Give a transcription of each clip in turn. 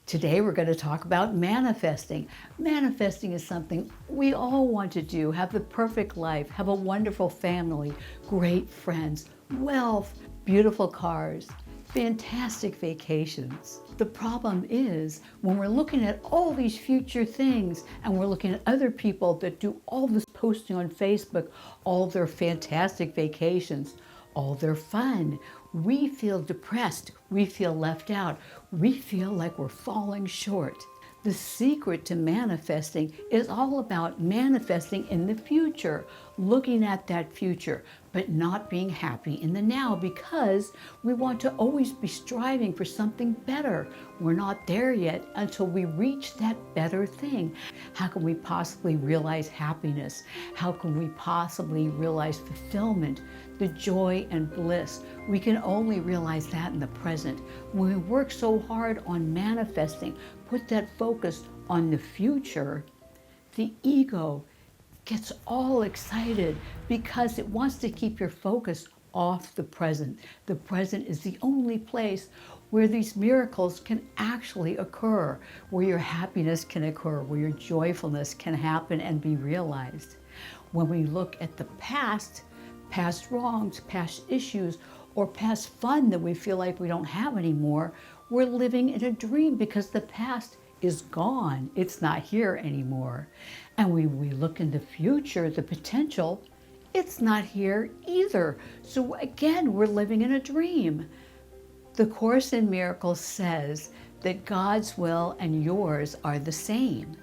Today we're going to talk about manifesting. Manifesting is something we all want to do, have the perfect life, have a wonderful family, great friends, wealth, beautiful cars, fantastic vacations. The problem is when we're looking at all these future things and we're looking at other people that do all this posting on Facebook, all their fantastic vacations, all their fun, we feel depressed, we feel left out, we feel like we're falling short. The secret to manifesting is all about manifesting in the future, looking at that future, but not being happy in the now because we want to always be striving for something better. We're not there yet until we reach that better thing. How can we possibly realize happiness? How can we possibly realize fulfillment, the joy and bliss? We can only realize that in the present. When we work so hard on manifesting, put that focus on the future, the ego gets all excited because it wants to keep your focus off the present. The present is the only place where these miracles can actually occur, where your happiness can occur, where your joyfulness can happen and be realized. When we look at the past wrongs, past issues, or past fun that we feel like we don't have anymore, we're living in a dream because the past is gone. It's not here anymore. And we look in the future, the potential, it's not here either. So again, we're living in a dream. The Course in Miracles says that God's will and yours are the same.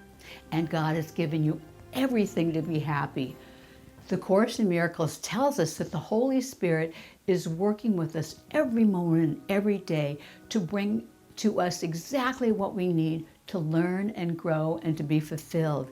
And God has given you everything to be happy. The Course in Miracles tells us that the Holy Spirit is working with us every moment, every day to bring to us exactly what we need to learn and grow and to be fulfilled.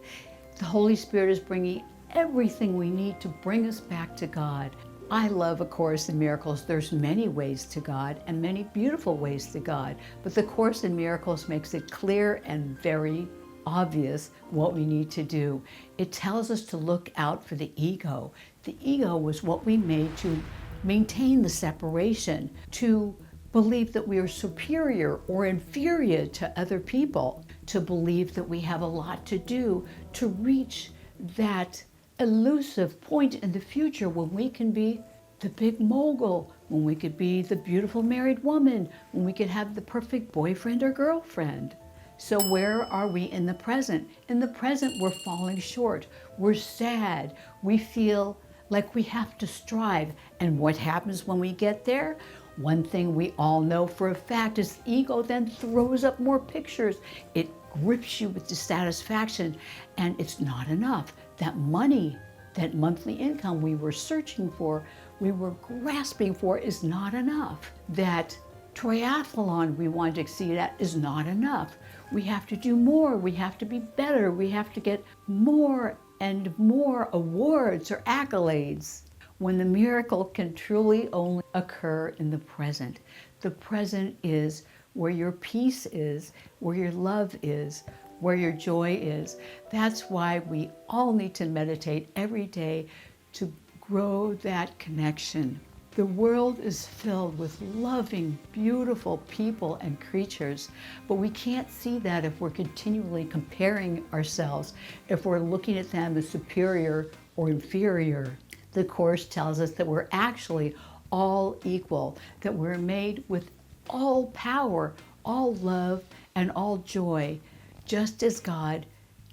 The Holy Spirit is bringing everything we need to bring us back to God. I love A Course in Miracles. There's many ways to God and many beautiful ways to God, but the Course in Miracles makes it clear and very obvious what we need to do. It tells us to look out for the ego. The ego was what we made to maintain the separation, to believe that we are superior or inferior to other people, to believe that we have a lot to do to reach that elusive point in the future when we can be the big mogul, when we could be the beautiful married woman, when we could have the perfect boyfriend or girlfriend. So where are we in the present? In the present, we're falling short. We're sad. We feel like we have to strive. And what happens when we get there? One thing we all know for a fact is the ego then throws up more pictures. It grips you with dissatisfaction, and it's not enough. That money, that monthly income we were searching for, we were grasping for is not enough. That triathlon we want to exceed at is not enough. We have to do more. We have to be better. We have to get more and more awards or accolades. When the miracle can truly only occur in the present. The present is where your peace is, where your love is, where your joy is. That's why we all need to meditate every day to grow that connection. The world is filled with loving, beautiful people and creatures, but we can't see that if we're continually comparing ourselves, if we're looking at them as superior or inferior. The Course tells us that we're actually all equal, that we're made with all power, all love, and all joy, just as God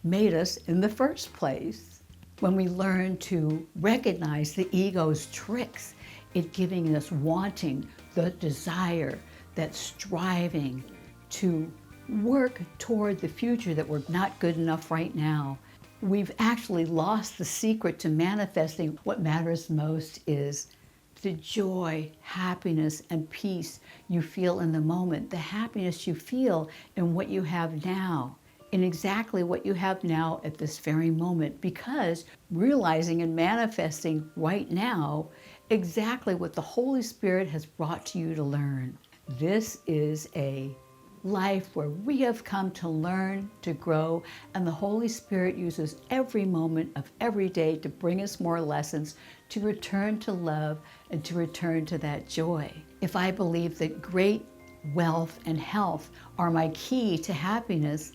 made us in the first place. When we learn to recognize the ego's tricks, it giving us wanting, the desire, that striving to work toward the future that we're not good enough right now. We've actually lost the secret to manifesting. What matters most is the joy, happiness, and peace you feel in the moment, the happiness you feel in what you have now, in exactly what you have now at this very moment, because realizing and manifesting right now exactly what the Holy Spirit has brought to you to learn. This is a life where we have come to learn, to grow, and the Holy Spirit uses every moment of every day to bring us more lessons, to return to love and to return to that joy. If I believe that great wealth, and health are my key to happiness,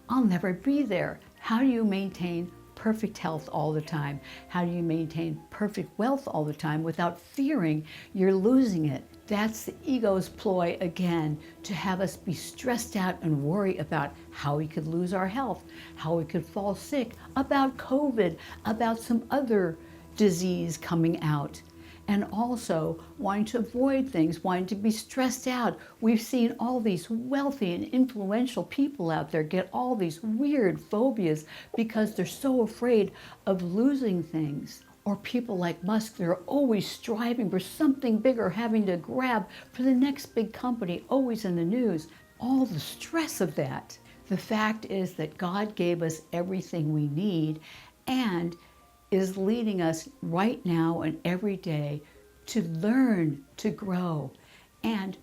I'll never be there. How do you maintain perfect health all the time? How do you maintain perfect wealth all the time without fearing you're losing it? That's the ego's ploy again, to have us be stressed out and worry about how we could lose our health, how we could fall sick, about COVID, about some other disease coming out. And also wanting to avoid things, wanting to be stressed out. We've seen all these wealthy and influential people out there get all these weird phobias because they're so afraid of losing things. Or people like Musk, they're always striving for something bigger, having to grab for the next big company, always in the news. All the stress of that. The fact is that God gave us everything we need and is leading us right now and every day to learn, to grow. And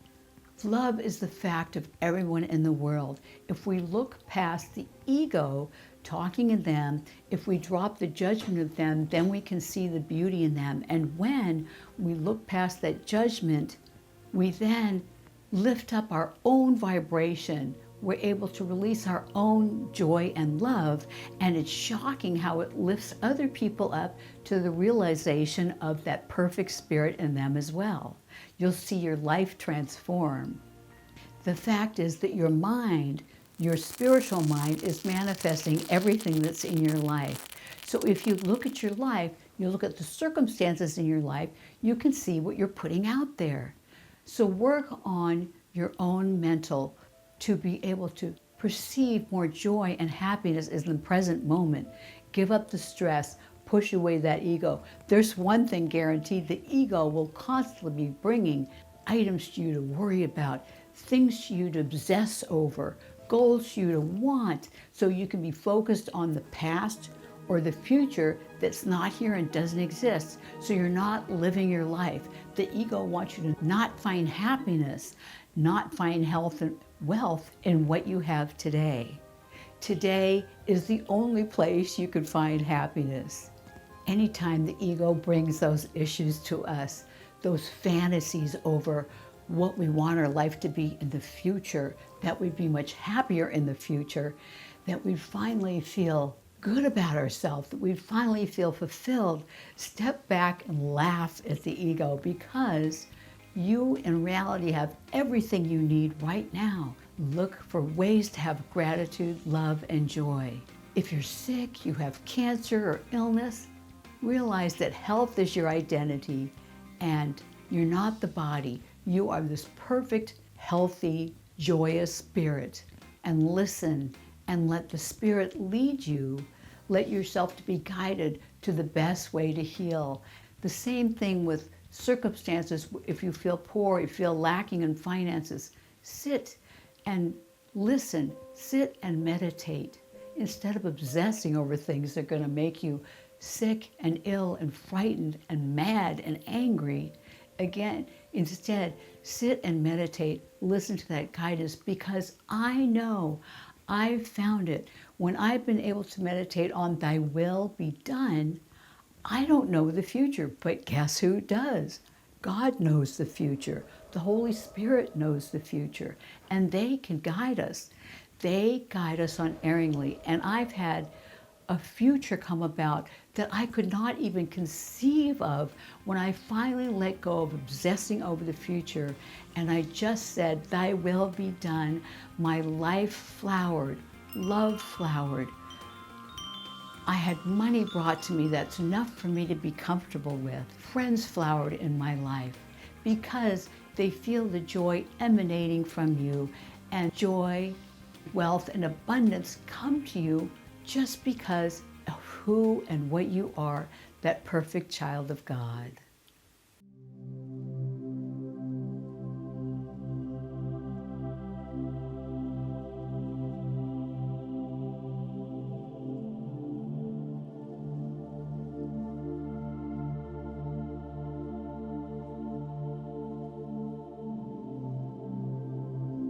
love is the fact of everyone in the world. If we look past the ego talking in them, if we drop the judgment of them, then we can see the beauty in them. And when we look past that judgment, we then lift up our own vibration. We're able to release our own joy and love, and it's shocking how it lifts other people up to the realization of that perfect spirit in them as well. You'll see your life transform. The fact is that your mind, your spiritual mind, is manifesting everything that's in your life. So if you look at your life, you look at the circumstances in your life, you can see what you're putting out there. So work on your own mental to be able to perceive more joy and happiness in the present moment. Give up the stress, push away that ego. There's one thing guaranteed: the ego will constantly be bringing items to you to worry about, things to you to obsess over, goals to you to want, so you can be focused on the past or the future that's not here and doesn't exist. So you're not living your life. The ego wants you to not find happiness, not find health and wealth in what you have today. Today is the only place you can find happiness. Anytime the ego brings those issues to us, those fantasies over what we want our life to be in the future, that we'd be much happier in the future, that we'd finally feel good about ourselves, that we'd finally feel fulfilled, step back and laugh at the ego, because you in reality have everything you need right now. Look for ways to have gratitude, love, and joy. If you're sick, you have cancer or illness, realize that health is your identity and you're not the body. You are this perfect, healthy, joyous spirit. And listen and let the spirit lead you. Let yourself to be guided to the best way to heal. The same thing with circumstances. If you feel poor, you feel lacking in finances, sit and listen, sit and meditate. Instead of obsessing over things that are going to make you sick and ill and frightened and mad and angry, again, instead, sit and meditate, listen to that guidance, because I know, I've found it. When I've been able to meditate on thy will be done, I don't know the future, but guess who does? God knows the future. The Holy Spirit knows the future, and they can guide us. They guide us unerringly, and I've had a future come about that I could not even conceive of when I finally let go of obsessing over the future, and I just said, thy will be done. My life flowered, love flowered. I had money brought to me that's enough for me to be comfortable with. Friends flowered in my life because they feel the joy emanating from you, and joy, wealth, and abundance come to you just because of who and what you are, that perfect child of God.